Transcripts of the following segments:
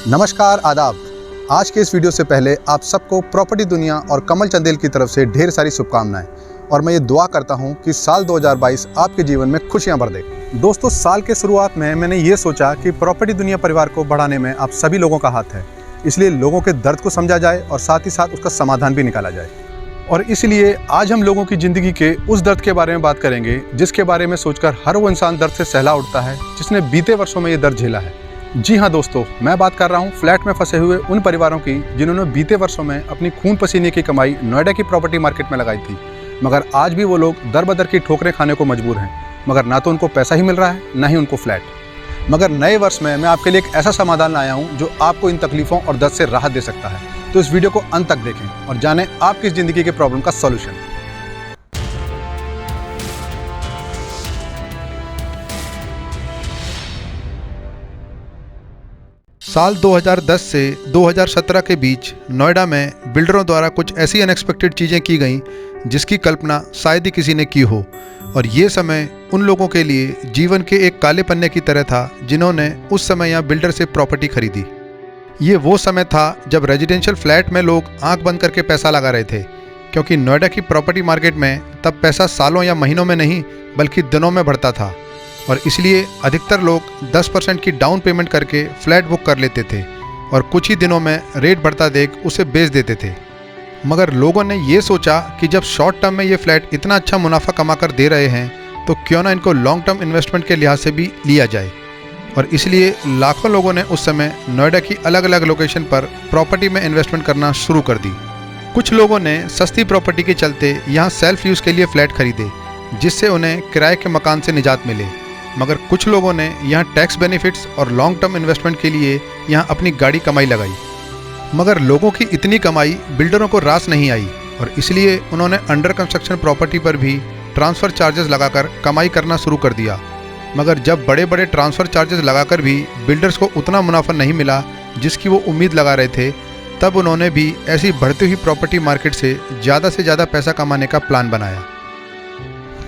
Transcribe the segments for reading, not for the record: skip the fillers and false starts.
नमस्कार, आदाब। आज के इस वीडियो से पहले आप सबको प्रॉपर्टी दुनिया और कमल चंदेल की तरफ से ढेर सारी शुभकामनाएं और मैं ये दुआ करता हूं कि साल 2022 आपके जीवन में खुशियां भर दे। दोस्तों, साल के शुरुआत में मैंने ये सोचा कि प्रॉपर्टी दुनिया परिवार को बढ़ाने में आप सभी लोगों का हाथ है, इसलिए लोगों के दर्द को समझा जाए और साथ ही साथ उसका समाधान भी निकाला जाए। और इसलिए आज हम लोगों की ज़िंदगी के उस दर्द के बारे में बात करेंगे जिसके बारे में सोचकर हर वो इंसान दर्द से सहला उठता है जिसने बीते वर्षों में ये दर्द झेला है। जी हाँ दोस्तों, मैं बात कर रहा हूँ फ्लैट में फंसे हुए उन परिवारों की जिन्होंने बीते वर्षों में अपनी खून पसीने की कमाई नोएडा की प्रॉपर्टी मार्केट में लगाई थी, मगर आज भी वो लोग दर बदर की ठोकरें खाने को मजबूर हैं। मगर ना तो उनको पैसा ही मिल रहा है, ना ही उनको फ्लैट। मगर नए वर्ष में मैं आपके लिए एक ऐसा समाधान लाया हूँ जो आपको इन तकलीफ़ों और दर्द से राहत दे सकता है। तो इस वीडियो को अंत तक देखें और जानें आपकी इस ज़िंदगी के प्रॉब्लम का सॉल्यूशन। साल 2010 से 2017 के बीच नोएडा में बिल्डरों द्वारा कुछ ऐसी अनएक्सपेक्टेड चीज़ें की गईं जिसकी कल्पना शायद ही किसी ने की हो, और ये समय उन लोगों के लिए जीवन के एक काले पन्ने की तरह था जिन्होंने उस समय यहाँ बिल्डर से प्रॉपर्टी खरीदी। ये वो समय था जब रेजिडेंशियल फ्लैट में लोग आंख बंद करके पैसा लगा रहे थे, क्योंकि नोएडा की प्रॉपर्टी मार्केट में तब पैसा सालों या महीनों में नहीं बल्कि दिनों में बढ़ता था, और इसलिए अधिकतर लोग 10% की डाउन पेमेंट करके फ्लैट बुक कर लेते थे और कुछ ही दिनों में रेट बढ़ता देख उसे बेच देते थे। मगर लोगों ने ये सोचा कि जब शॉर्ट टर्म में ये फ्लैट इतना अच्छा मुनाफा कमा कर दे रहे हैं तो क्यों ना इनको लॉन्ग टर्म इन्वेस्टमेंट के लिहाज से भी लिया जाए, और इसलिए लाखों लोगों ने उस समय नोएडा की अलग अलग लोकेशन पर प्रॉपर्टी में इन्वेस्टमेंट करना शुरू कर दी। कुछ लोगों ने सस्ती प्रॉपर्टी के चलते यहाँ सेल्फ यूज़ के लिए फ्लैट खरीदे जिससे उन्हें किराए के मकान से निजात मिले, मगर कुछ लोगों ने यहाँ टैक्स बेनिफिट्स और लॉन्ग टर्म इन्वेस्टमेंट के लिए यहाँ अपनी गाड़ी कमाई लगाई। मगर लोगों की इतनी कमाई बिल्डरों को रास नहीं आई, और इसलिए उन्होंने अंडर कंस्ट्रक्शन प्रॉपर्टी पर भी ट्रांसफ़र चार्जेस लगाकर कमाई करना शुरू कर दिया। मगर जब बड़े बड़े ट्रांसफ़र चार्जेस लगाकर भी बिल्डर्स को उतना मुनाफा नहीं मिला जिसकी वो उम्मीद लगा रहे थे, तब उन्होंने भी ऐसी बढ़ती हुई प्रॉपर्टी मार्केट से ज़्यादा पैसा कमाने का प्लान बनाया।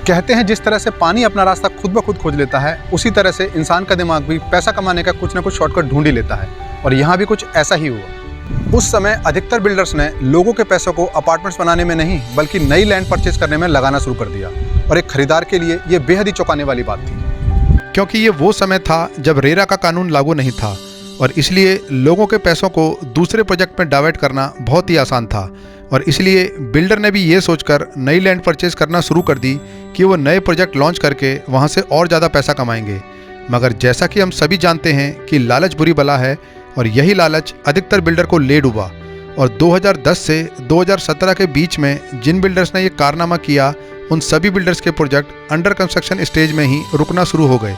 कहते हैं जिस तरह से पानी अपना रास्ता खुद ब खुद खोज लेता है, उसी तरह से इंसान का दिमाग भी पैसा कमाने का कुछ ना कुछ शॉर्टकट ढूंढ ही लेता है, और यहाँ भी कुछ ऐसा ही हुआ। उस समय अधिकतर बिल्डर्स ने लोगों के पैसों को अपार्टमेंट्स बनाने में नहीं बल्कि नई लैंड परचेज करने में लगाना शुरू कर दिया, और एक खरीदार के लिए ये बेहद ही चौंकाने वाली बात थी, क्योंकि ये वो समय था जब रेरा का कानून लागू नहीं था, और इसलिए लोगों के पैसों को दूसरे प्रोजेक्ट में डाइवर्ट करना बहुत ही आसान था। और इसलिए बिल्डर ने भी ये सोचकर नई लैंड परचेज करना शुरू कर दी कि वो नए प्रोजेक्ट लॉन्च करके वहाँ से और ज़्यादा पैसा कमाएंगे। मगर जैसा कि हम सभी जानते हैं कि लालच बुरी बला है, और यही लालच अधिकतर बिल्डर को ले डूबा, और 2010 से 2017 के बीच में जिन बिल्डर्स ने ये कारनामा किया उन सभी बिल्डर्स के प्रोजेक्ट अंडर कंस्ट्रक्शन स्टेज में ही रुकना शुरू हो गए,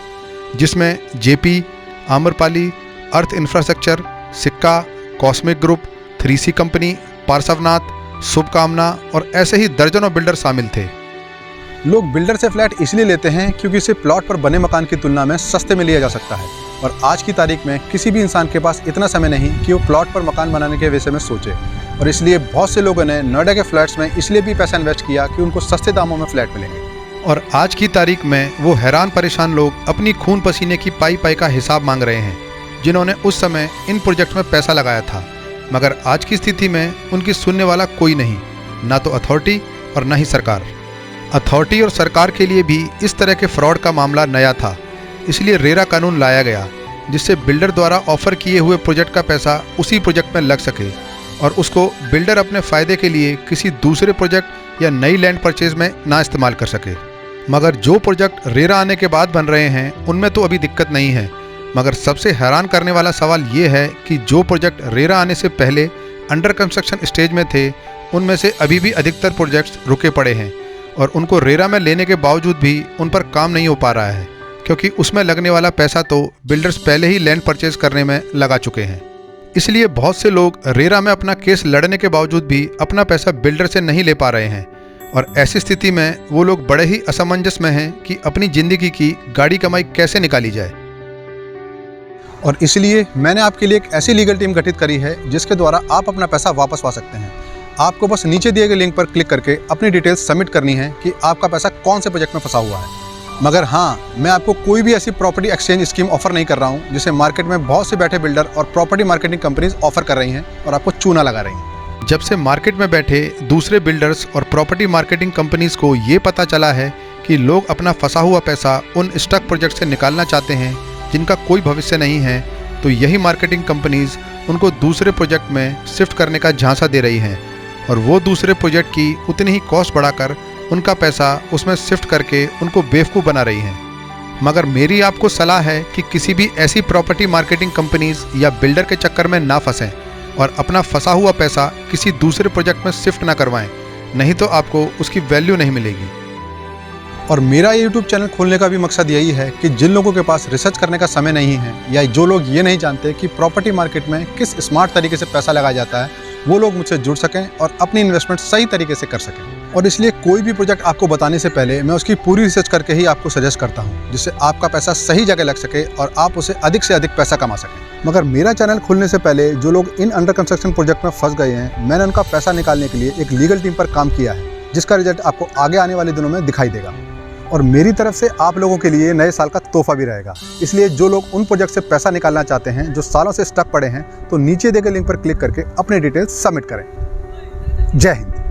जिसमें जेपी, आम्रपाली, अर्थ इंफ्रास्ट्रक्चर, सिक्का, cosmic group, 3C company, Parshvanath, शुभकामना और ऐसे ही दर्जनों बिल्डर शामिल थे। लोग बिल्डर से फ्लैट इसलिए लेते हैं क्योंकि इसे प्लॉट पर बने मकान की तुलना में सस्ते में लिया जा सकता है, और आज की तारीख में किसी भी इंसान के पास इतना समय नहीं कि वो प्लॉट पर मकान बनाने के विषय में सोचे, और इसलिए बहुत से लोगों ने नोएडा के फ्लैट्स में इसलिए भी पैसा इन्वेस्ट किया कि उनको सस्ते दामों में फ्लैट मिलेंगे। और आज की तारीख में वो हैरान परेशान लोग अपनी खून पसीने की पाई का हिसाब मांग रहे हैं जिन्होंने उस समय इन प्रोजेक्ट में पैसा लगाया था। मगर आज की स्थिति में उनकी सुनने वाला कोई नहीं, ना तो अथॉरिटी और ना ही सरकार। अथॉरिटी और सरकार के लिए भी इस तरह के फ्रॉड का मामला नया था, इसलिए रेरा कानून लाया गया जिससे बिल्डर द्वारा ऑफर किए हुए प्रोजेक्ट का पैसा उसी प्रोजेक्ट में लग सके, और उसको बिल्डर अपने फ़ायदे के लिए किसी दूसरे प्रोजेक्ट या नई लैंड परचेज में ना इस्तेमाल कर सके। मगर जो प्रोजेक्ट रेरा आने के बाद बन रहे हैं उनमें तो अभी दिक्कत नहीं है, मगर सबसे हैरान करने वाला सवाल ये है कि जो प्रोजेक्ट रेरा आने से पहले अंडर कंस्ट्रक्शन स्टेज में थे उनमें से अभी भी अधिकतर प्रोजेक्ट्स रुके पड़े हैं, और उनको रेरा में लेने के बावजूद भी उन पर काम नहीं हो पा रहा है, क्योंकि उसमें लगने वाला पैसा तो बिल्डर्स पहले ही लैंड परचेज करने में लगा चुके हैं। इसलिए बहुत से लोग रेरा में अपना केस लड़ने के बावजूद भी अपना पैसा बिल्डर से नहीं ले पा रहे हैं, और ऐसी स्थिति में वो लोग बड़े ही असमंजस में हैं कि अपनी ज़िंदगी की गाड़ी कमाई कैसे निकाली जाए। और इसलिए मैंने आपके लिए एक ऐसी लीगल टीम गठित करी है जिसके द्वारा आप अपना पैसा वापस पा सकते हैं। आपको बस नीचे दिए गए लिंक पर क्लिक करके अपनी डिटेल्स सबमिट करनी है कि आपका पैसा कौन से प्रोजेक्ट में फंसा हुआ है। मगर हाँ, मैं आपको कोई भी ऐसी प्रॉपर्टी एक्सचेंज स्कीम ऑफर नहीं कर रहा हूँ जिसे मार्केट में बहुत से बैठे बिल्डर और प्रॉपर्टी मार्केटिंग कंपनीज ऑफर कर रही हैं और आपको चूना लगा रही हैं। जब से मार्केट में बैठे दूसरे बिल्डर्स और प्रॉपर्टी मार्केटिंग कंपनीज को ये पता चला है कि लोग अपना फंसा हुआ पैसा उन स्टक प्रोजेक्ट से निकालना चाहते हैं जिनका कोई भविष्य नहीं है, तो यही मार्केटिंग कंपनीज उनको दूसरे प्रोजेक्ट में शिफ्ट करने का झांसा दे रही हैं और वो दूसरे प्रोजेक्ट की उतनी ही कॉस्ट बढ़ाकर उनका पैसा उसमें शिफ्ट करके उनको बेवकूफ़ बना रही हैं। मगर मेरी आपको सलाह है कि किसी भी ऐसी प्रॉपर्टी मार्केटिंग कंपनीज या बिल्डर के चक्कर में ना फंसें और अपना फंसा हुआ पैसा किसी दूसरे प्रोजेक्ट में शिफ्ट ना करवाएं, नहीं तो आपको उसकी वैल्यू नहीं मिलेगी। और मेरा ये YouTube चैनल खोलने का भी मकसद यही है कि जिन लोगों के पास रिसर्च करने का समय नहीं है या जो लोग ये नहीं जानते कि प्रॉपर्टी मार्केट में किस स्मार्ट तरीके से पैसा लगाया जाता है, वो लोग मुझसे जुड़ सकें और अपनी इन्वेस्टमेंट सही तरीके से कर सकें। और इसलिए कोई भी प्रोजेक्ट आपको बताने से पहले मैं उसकी पूरी रिसर्च करके ही आपको सजेस्ट करता हूँ, जिससे आपका पैसा सही जगह लग सके और आप उसे अधिक से अधिक पैसा कमा सकें। मगर मेरा चैनल खोलने से पहले जो लोग इन अंडर कंस्ट्रक्शन प्रोजेक्ट में फंस गए हैं, मैंने उनका पैसा निकालने के लिए एक लीगल टीम पर काम किया है, जिसका रिजल्ट आपको आगे आने वाले दिनों में दिखाई देगा। और मेरी तरफ से आप लोगों के लिए नए साल का तोहफा भी रहेगा। इसलिए जो लोग उन प्रोजेक्ट से पैसा निकालना चाहते हैं जो सालों से स्टक पड़े हैं, तो नीचे दिए गए लिंक पर क्लिक करके अपने डिटेल्स सबमिट करें। जय हिंद।